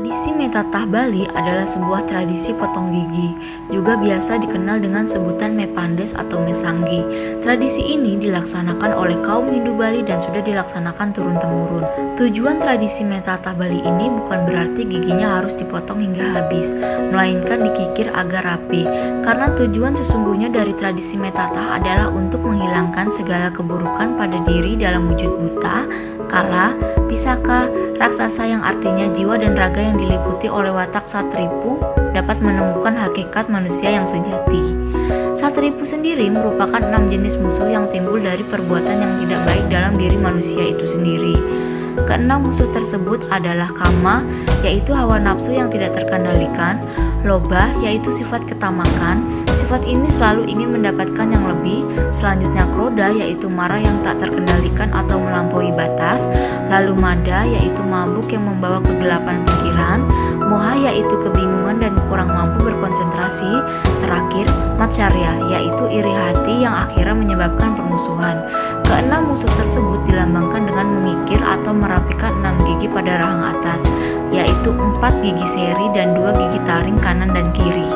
Tradisi metatah Bali adalah sebuah tradisi potong gigi, juga biasa dikenal dengan sebutan mepandes atau mesanggi. Tradisi ini dilaksanakan oleh kaum Hindu Bali dan sudah dilaksanakan turun-temurun. Tujuan tradisi metatah Bali ini bukan berarti giginya harus dipotong hingga habis, melainkan dikikir agar rapi. Karena tujuan sesungguhnya dari tradisi metatah adalah untuk menghilangkan segala keburukan pada diri dalam wujud buta, kala, pisaka, raksasa yang artinya jiwa dan raga yang diliputi oleh watak satripu dapat menemukan hakikat manusia yang sejati. Satripu sendiri merupakan 6 jenis musuh yang timbul dari perbuatan yang tidak baik dalam diri manusia itu sendiri. Keenam musuh tersebut adalah kama, yaitu hawa nafsu yang tidak terkendalikan, loba, yaitu sifat ketamakan. Sifat ini selalu ingin mendapatkan yang lebih. Selanjutnya kroda, yaitu marah yang tak terkendalikan atau melampaui batas. Lalu mada, yaitu mabuk yang membawa kegelapan pikiran. Moha, yaitu kebingungan dan kurang mampu berkonsentrasi. Terakhir, matsarya, yaitu iri hati yang akhirnya menyebabkan permusuhan. Keenam musuh tersebut dilambangkan dengan mengikir atau merapikan 6 gigi pada rahang atas, yaitu 4 gigi seri dan 2 gigi taring kanan dan kiri.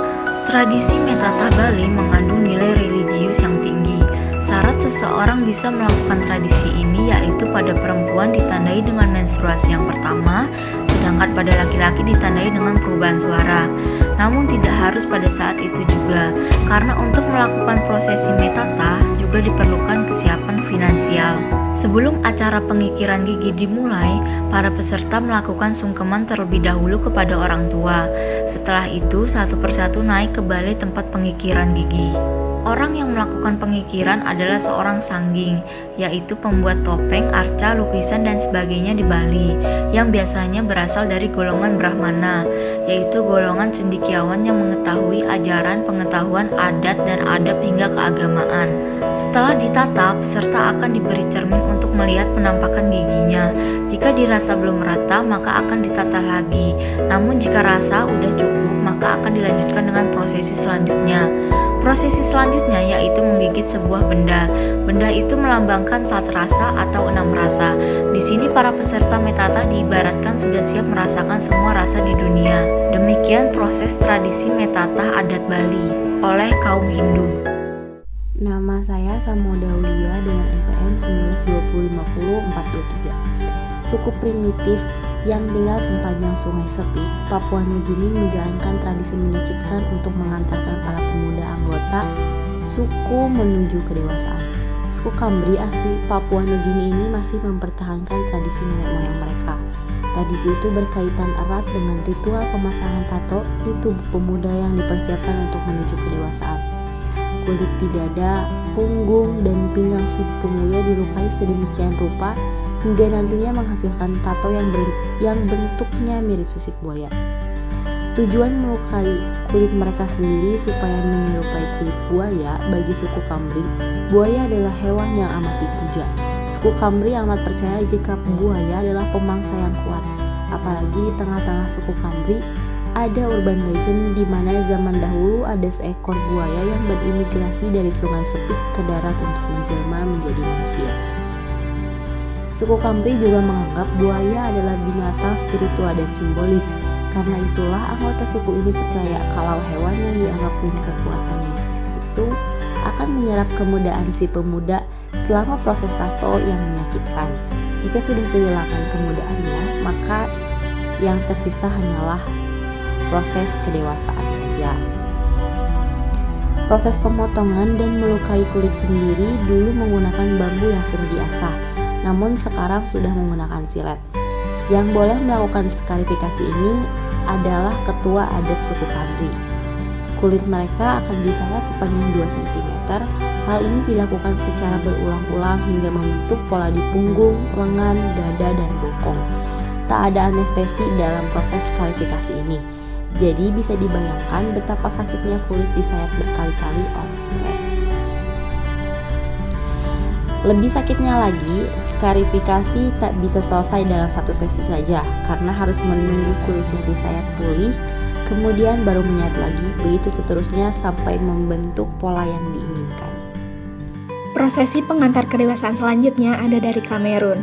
Tradisi metatah Bali mengandung nilai religius yang tinggi. Syarat seseorang bisa melakukan tradisi ini yaitu pada perempuan ditandai dengan menstruasi yang pertama, sedangkan pada laki-laki ditandai dengan perubahan suara. Namun tidak harus pada saat itu juga, karena untuk melakukan prosesi metatah juga diperlukan kesiapan finansial. Sebelum acara pengikiran gigi dimulai, para peserta melakukan sungkeman terlebih dahulu kepada orang tua. Setelah itu, satu persatu naik ke balai tempat pengikiran gigi. Orang yang melakukan pengikiran adalah seorang sangging, yaitu pembuat topeng, arca, lukisan, dan sebagainya di Bali, yang biasanya berasal dari golongan Brahmana, yaitu golongan cendekiawan yang mengetahui ajaran, pengetahuan, adat, dan adab hingga keagamaan. Setelah ditata, peserta akan diberi cermin untuk melihat penampakan giginya. Jika dirasa belum merata, maka akan ditata lagi. Namun jika rasa udah cukup, maka akan dilanjutkan dengan prosesi selanjutnya. Prosesi selanjutnya yaitu menggigit sebuah benda. Benda itu melambangkan 7 rasa atau 6 rasa. Di sini para peserta metatah diibaratkan sudah siap merasakan semua rasa di dunia. Demikian proses tradisi metatah adat Bali oleh kaum Hindu. Nama saya Samoda Aulia dengan NPM 192050423. Suku primitif yang tinggal sepanjang Sungai Sepik, Papua Nugini menjalankan tradisi menyakitkan untuk mengantarkan para pemuda anggota suku menuju kedewasaan. Suku Kambri asli Papua Nugini ini masih mempertahankan tradisi nenek moyang mereka. Tradisi itu berkaitan erat dengan ritual pemasangan tato di tubuh pemuda yang dipersiapkan untuk menuju kedewasaan. Kulit di dada, punggung, dan pinggang si pemuda dilukai sedemikian rupa hingga nantinya menghasilkan tato yang bentuknya mirip sisik buaya. Tujuan melukai kulit mereka sendiri supaya menyerupai kulit buaya. Bagi suku Kambri, buaya adalah hewan yang amat dipuja. Suku Kambri amat percaya jika buaya adalah pemangsa yang kuat. Apalagi di tengah-tengah suku Kambri ada urban legend di mana zaman dahulu ada seekor buaya yang berimigrasi dari Sungai Sepik ke darat untuk menjelma menjadi manusia. Suku Kambri juga menganggap buaya adalah binatang spiritual dan simbolis. Karena itulah anggota suku ini percaya kalau hewan yang dianggap punya kekuatan mistis itu akan menyerap kemudaan si pemuda selama proses tato yang menyakitkan. Jika sudah kehilangan kemudaannya, maka yang tersisa hanyalah proses kedewasaan saja. Proses pemotongan dan melukai kulit sendiri dulu menggunakan bambu yang sudah diasah, namun sekarang sudah menggunakan silet. Yang boleh melakukan skarifikasi ini adalah ketua adat suku Kambri. Kulit mereka akan disayat sepanjang 2 cm. Hal ini dilakukan secara berulang-ulang hingga membentuk pola di punggung, lengan, dada, dan bokong. Tak ada anestesi dalam proses skarifikasi ini. Jadi bisa dibayangkan betapa sakitnya kulit disayat berkali-kali oleh silet. Lebih sakitnya lagi, skarifikasi tak bisa selesai dalam satu sesi saja karena harus menunggu kulitnya disayat pulih, kemudian baru menyayat lagi, begitu seterusnya sampai membentuk pola yang diinginkan. Prosesi pengantar kedewasaan selanjutnya ada dari Kamerun.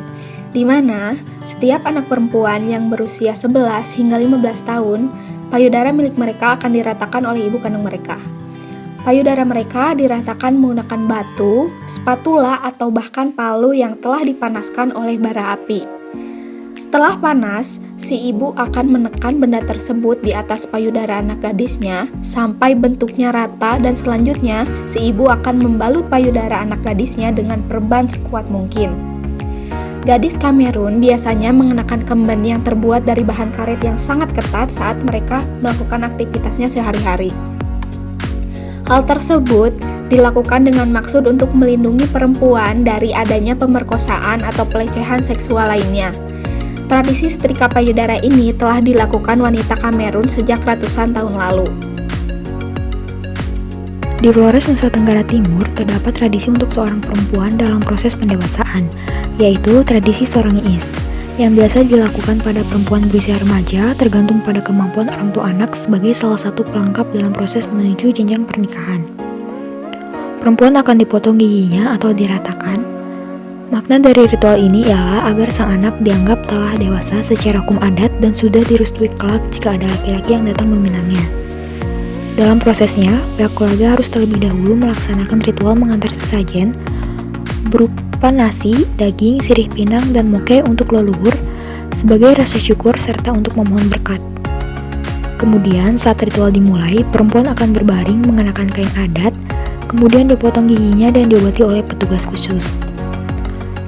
di mana setiap anak perempuan yang berusia 11 hingga 15 tahun, payudara milik mereka akan diratakan oleh ibu kandung mereka. Payudara mereka diratakan menggunakan batu, spatula, atau bahkan palu yang telah dipanaskan oleh bara api. Setelah panas, si ibu akan menekan benda tersebut di atas payudara anak gadisnya sampai bentuknya rata, dan selanjutnya si ibu akan membalut payudara anak gadisnya dengan perban sekuat mungkin. Gadis Kamerun biasanya mengenakan kemben yang terbuat dari bahan karet yang sangat ketat saat mereka melakukan aktivitasnya sehari-hari. Hal tersebut dilakukan dengan maksud untuk melindungi perempuan dari adanya pemerkosaan atau pelecehan seksual lainnya. Tradisi setrika payudara ini telah dilakukan wanita Kamerun sejak ratusan tahun lalu. Di Flores, Nusa Tenggara Timur, terdapat tradisi untuk seorang perempuan dalam proses pendewasaan, yaitu tradisi Sorangiis, yang biasa dilakukan pada perempuan berusia remaja tergantung pada kemampuan orang tua anak sebagai salah satu pelengkap dalam proses menuju jenjang pernikahan. Perempuan akan dipotong giginya atau diratakan. Makna dari ritual ini ialah agar sang anak dianggap telah dewasa secara hukum adat dan sudah direstui kelak jika ada laki-laki yang datang meminangnya. Dalam prosesnya, pihak keluarga harus terlebih dahulu melaksanakan ritual mengantar sesajen berupa nasi, daging, sirih pinang, dan moke untuk leluhur sebagai rasa syukur serta untuk memohon berkat. Kemudian saat ritual dimulai, perempuan akan berbaring mengenakan kain adat, kemudian dipotong giginya dan diobati oleh petugas khusus.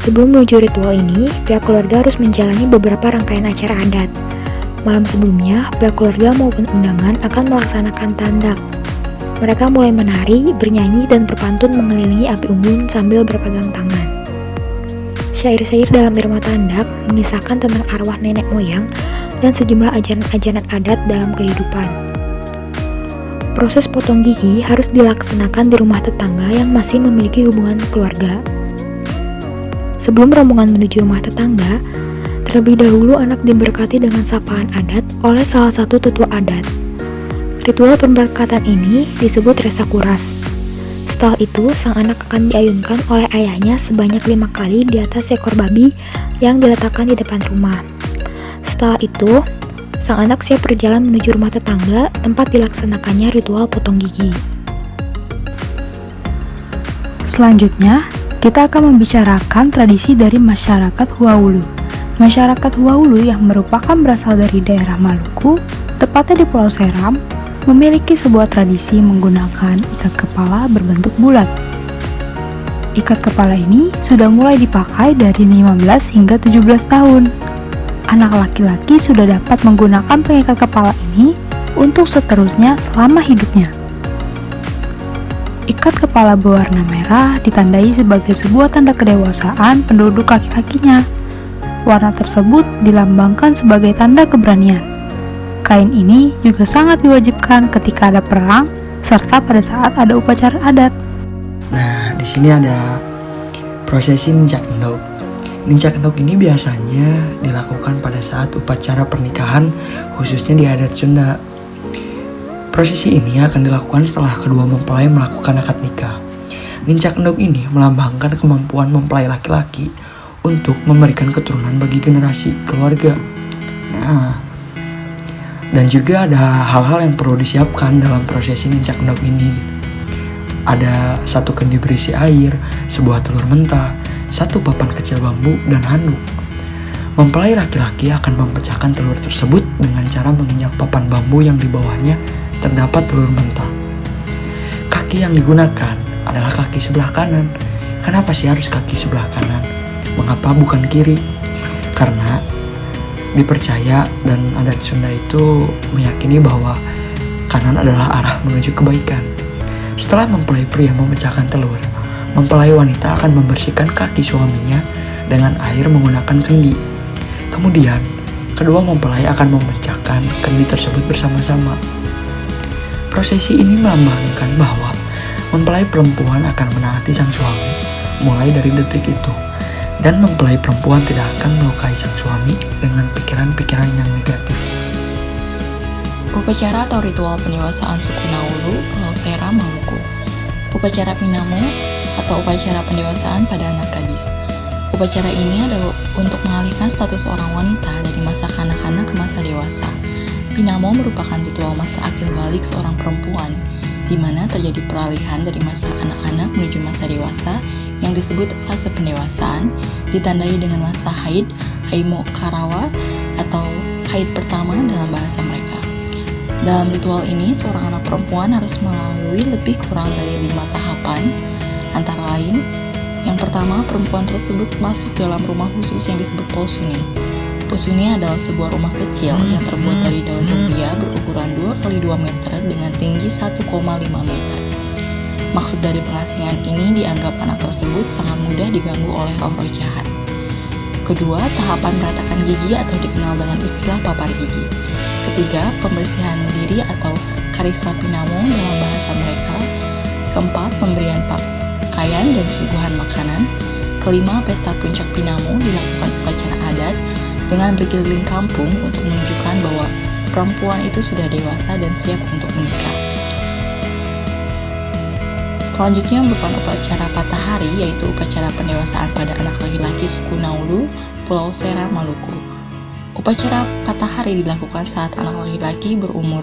Sebelum menuju ritual ini, pihak keluarga harus menjalani beberapa rangkaian acara adat. Malam sebelumnya, pihak keluarga maupun undangan akan melaksanakan tandak. Mereka mulai menari, bernyanyi, dan berpantun mengelilingi api unggun sambil berpegang tangan. Syair-syair dalam irama tandak mengisahkan tentang arwah nenek moyang dan sejumlah ajaran-ajaran adat dalam kehidupan. Proses potong gigi harus dilaksanakan di rumah tetangga yang masih memiliki hubungan keluarga. Sebelum rombongan menuju rumah tetangga, terlebih dahulu anak diberkati dengan sapaan adat oleh salah satu tetua adat. Ritual pemberkatan ini disebut resa kuras. Setelah itu, sang anak akan diayunkan oleh ayahnya sebanyak 5 kali di atas seekor babi yang diletakkan di depan rumah. Setelah itu, sang anak siap berjalan menuju rumah tetangga tempat dilaksanakannya ritual potong gigi. Selanjutnya, kita akan membicarakan tradisi dari masyarakat Huaulu. Masyarakat Huaulu yang merupakan berasal dari daerah Maluku, tepatnya di Pulau Seram, memiliki sebuah tradisi menggunakan ikat kepala berbentuk bulat. Ikat kepala ini sudah mulai dipakai dari 15 hingga 17 tahun. Anak laki-laki sudah dapat menggunakan pengikat kepala ini untuk seterusnya selama hidupnya. Ikat kepala berwarna merah ditandai sebagai sebuah tanda kedewasaan penduduk laki-lakinya. Warna tersebut dilambangkan sebagai tanda keberanian. Kain ini juga sangat diwajibkan ketika ada perang serta pada saat ada upacara adat. Nah, di sini ada prosesi Ninjak Endog. Ninjak Endog ini biasanya dilakukan pada saat upacara pernikahan, khususnya di adat Sunda. Prosesi ini akan dilakukan setelah kedua mempelai melakukan akad nikah. Ninjak Endog ini melambangkan kemampuan mempelai laki-laki untuk memberikan keturunan bagi generasi keluarga. Nah, dan juga ada hal-hal yang perlu disiapkan dalam prosesi Ninjak Endog ini. Ada 1 kendi berisi air, sebuah telur mentah, 1 papan kecil bambu, dan handuk. Mempelai laki-laki akan memecahkan telur tersebut dengan cara menginjak papan bambu yang di bawahnya terdapat telur mentah. Kaki yang digunakan adalah kaki sebelah kanan. Kenapa sih harus kaki sebelah kanan? Mengapa bukan kiri? Karena dipercaya dan adat Sunda itu meyakini bahwa kanan adalah arah menuju kebaikan. Setelah mempelai pria memecahkan telur, mempelai wanita akan membersihkan kaki suaminya dengan air menggunakan kendi. Kemudian, kedua mempelai akan memecahkan kendi tersebut bersama-sama. Prosesi ini melambangkan bahwa mempelai perempuan akan menaati sang suami mulai dari detik itu, dan mempelai perempuan tidak akan melukai sang suami dengan pikiran-pikiran yang negatif. Upacara atau ritual pendewasaan suku Nauru, Pulau Seram, Maluku. Upacara Pinamo atau upacara pendewasaan pada anak gadis. Upacara ini adalah untuk mengalihkan status seorang wanita dari masa kanak-kanak ke masa dewasa. Pinamo merupakan ritual masa akil balik seorang perempuan, di mana terjadi peralihan dari masa anak-anak menuju masa dewasa yang disebut fase pendewasaan, ditandai dengan masa haid, Aimo Karawa, atau haid pertama dalam bahasa mereka. Dalam ritual ini, seorang anak perempuan harus melalui lebih kurang dari 5 tahapan, antara lain, yang pertama, perempuan tersebut masuk dalam rumah khusus yang disebut posuni. Posuni adalah sebuah rumah kecil yang terbuat dari daun rumbia berukuran 2 x 2 meter dengan tinggi 1,5 meter. Maksud dari pengasingan ini dianggap anak tersebut sangat mudah diganggu oleh roh-roh jahat. Kedua, tahapan meratakan gigi atau dikenal dengan istilah papar gigi. Ketiga, pembersihan diri atau karisa pinamo dalam bahasa mereka. Keempat, pemberian pakaian dan suguhan makanan. Kelima, pesta puncak pinamo dilakukan upacara adat dengan berkeliling kampung untuk menunjukkan bahwa perempuan itu sudah dewasa dan siap untuk menikah. Selanjutnya merupakan upacara patah hari, yaitu upacara pendewasaan pada anak laki-laki suku Naulu, Pulau Seram, Maluku. Upacara patah hari dilakukan saat anak laki-laki berumur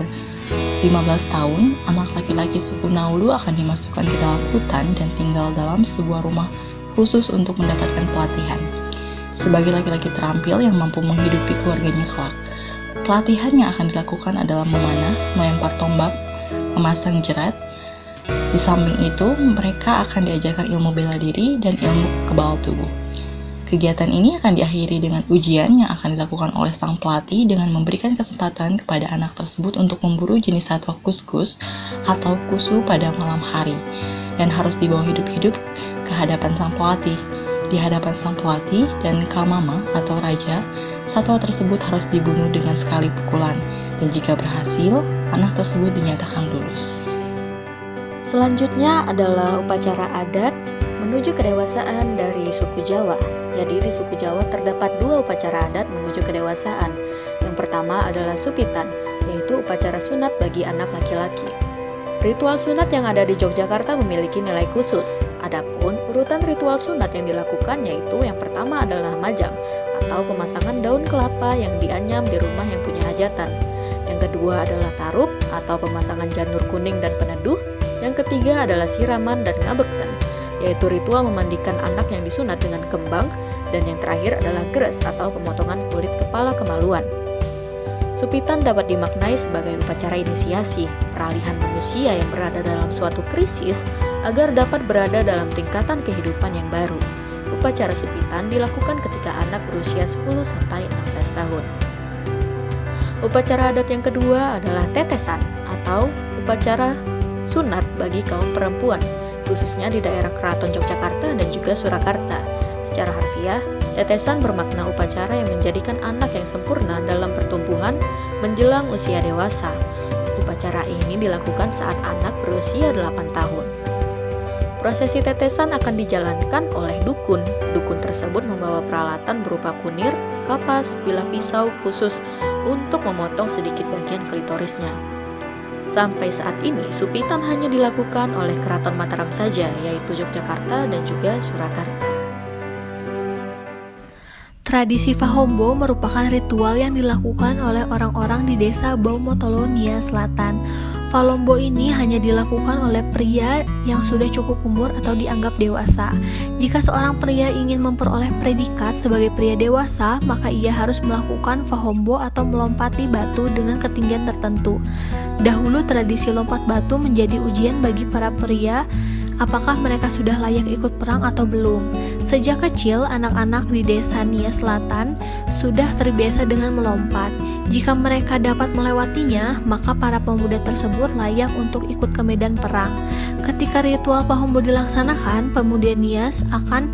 15 tahun. Anak laki-laki suku Naulu akan dimasukkan ke dalam hutan dan tinggal dalam sebuah rumah khusus untuk mendapatkan pelatihan sebagai laki-laki terampil yang mampu menghidupi keluarganya kelak. Pelatihan yang akan dilakukan adalah memanah, melempar tombak, memasang jerat. Di samping itu, mereka akan diajarkan ilmu bela diri dan ilmu kebal tubuh. Kegiatan ini akan diakhiri dengan ujian yang akan dilakukan oleh sang pelatih dengan memberikan kesempatan kepada anak tersebut untuk memburu jenis satwa kuskus atau kusu pada malam hari dan harus dibawa hidup-hidup ke hadapan sang pelatih. Di hadapan sang pelatih dan kamama atau raja, satwa tersebut harus dibunuh dengan sekali pukulan, dan jika berhasil, anak tersebut dinyatakan lulus. Selanjutnya adalah upacara adat menuju kedewasaan dari suku Jawa. Jadi di suku Jawa terdapat 2 upacara adat menuju kedewasaan. Yang pertama adalah supitan, yaitu upacara sunat bagi anak laki-laki. Ritual sunat yang ada di Yogyakarta memiliki nilai khusus. Adapun urutan ritual sunat yang dilakukan yaitu yang pertama adalah majang atau pemasangan daun kelapa yang dianyam di rumah yang punya hajatan. Yang kedua adalah tarup atau pemasangan janur kuning dan peneduh. Yang ketiga adalah siraman dan ngabekten, yaitu ritual memandikan anak yang disunat dengan kembang. Dan yang terakhir adalah geres atau pemotongan kulit kepala kemaluan. Supitan dapat dimaknai sebagai upacara inisiasi, peralihan manusia yang berada dalam suatu krisis agar dapat berada dalam tingkatan kehidupan yang baru. Upacara supitan dilakukan ketika anak berusia 10-16 tahun. Upacara adat yang kedua adalah tetesan atau upacara sunat bagi kaum perempuan, khususnya di daerah Keraton Yogyakarta dan juga Surakarta. Secara harfiah, tetesan bermakna upacara yang menjadikan anak yang sempurna dalam pertumbuhan menjelang usia dewasa. Upacara ini dilakukan saat anak berusia 8 tahun. Prosesi tetesan akan dijalankan oleh dukun. Dukun tersebut membawa peralatan berupa kunir, kapas, bilah pisau khusus untuk memotong sedikit bagian klitorisnya. Sampai saat ini, supitan hanya dilakukan oleh Keraton Mataram saja, yaitu Yogyakarta dan juga Surakarta. Tradisi Fahombo merupakan ritual yang dilakukan oleh orang-orang di desa Baumotolo, Nia Selatan. Falombo ini hanya dilakukan oleh pria yang sudah cukup umur atau dianggap dewasa. Jika seorang pria ingin memperoleh predikat sebagai pria dewasa, maka ia harus melakukan Fahombo atau melompati batu dengan ketinggian tertentu. Dahulu tradisi lompat batu menjadi ujian bagi para pria, apakah mereka sudah layak ikut perang atau belum. Sejak kecil, anak-anak di desa Nia Selatan sudah terbiasa dengan melompat. Jika mereka dapat melewatinya, maka para pemuda tersebut layak untuk ikut ke medan perang. Ketika ritual Fahombo dilaksanakan, pemuda Nias akan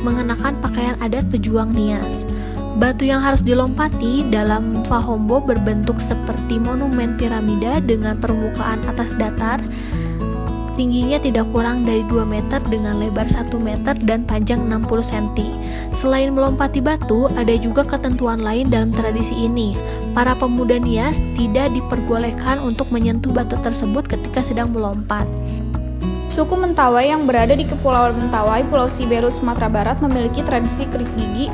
mengenakan pakaian adat pejuang Nias. Batu yang harus dilompati dalam Fahombo berbentuk seperti monumen piramida dengan permukaan atas datar. Tingginya tidak kurang dari 2 meter dengan lebar 1 meter dan panjang 60 cm. Selain melompati batu, ada juga ketentuan lain dalam tradisi ini. Para pemuda Nias tidak diperbolehkan untuk menyentuh batu tersebut ketika sedang melompat. Suku Mentawai yang berada di Kepulauan Mentawai, Pulau Siberut, Sumatera Barat memiliki tradisi kerik gigi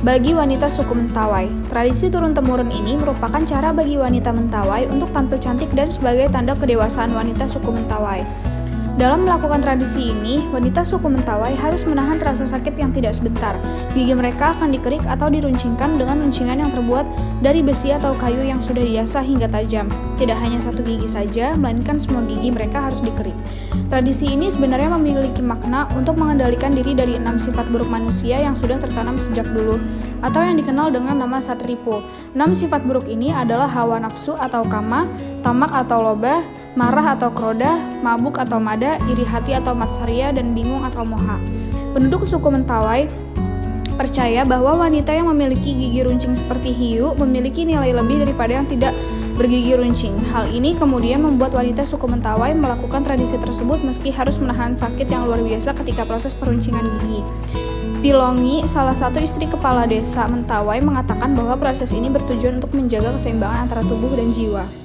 bagi wanita suku Mentawai. Tradisi turun-temurun ini merupakan cara bagi wanita Mentawai untuk tampil cantik dan sebagai tanda kedewasaan wanita suku Mentawai. Dalam melakukan tradisi ini, wanita suku Mentawai harus menahan rasa sakit yang tidak sebentar. Gigi mereka akan dikerik atau diruncingkan dengan runcingan yang terbuat dari besi atau kayu yang sudah diasah hingga tajam. Tidak hanya satu gigi saja, melainkan semua gigi mereka harus dikerik. Tradisi ini sebenarnya memiliki makna untuk mengendalikan diri dari 6 sifat buruk manusia yang sudah tertanam sejak dulu, atau yang dikenal dengan nama satripo. 6 sifat buruk ini adalah hawa nafsu atau kama, tamak atau loba, marah atau kroda, mabuk atau mada, iri hati atau matsarya, dan bingung atau moha. Penduduk suku Mentawai percaya bahwa wanita yang memiliki gigi runcing seperti hiu memiliki nilai lebih daripada yang tidak bergigi runcing. Hal ini kemudian membuat wanita suku Mentawai melakukan tradisi tersebut meski harus menahan sakit yang luar biasa ketika proses peruncingan gigi. Pilongi, salah satu istri kepala desa Mentawai, mengatakan bahwa proses ini bertujuan untuk menjaga keseimbangan antara tubuh dan jiwa.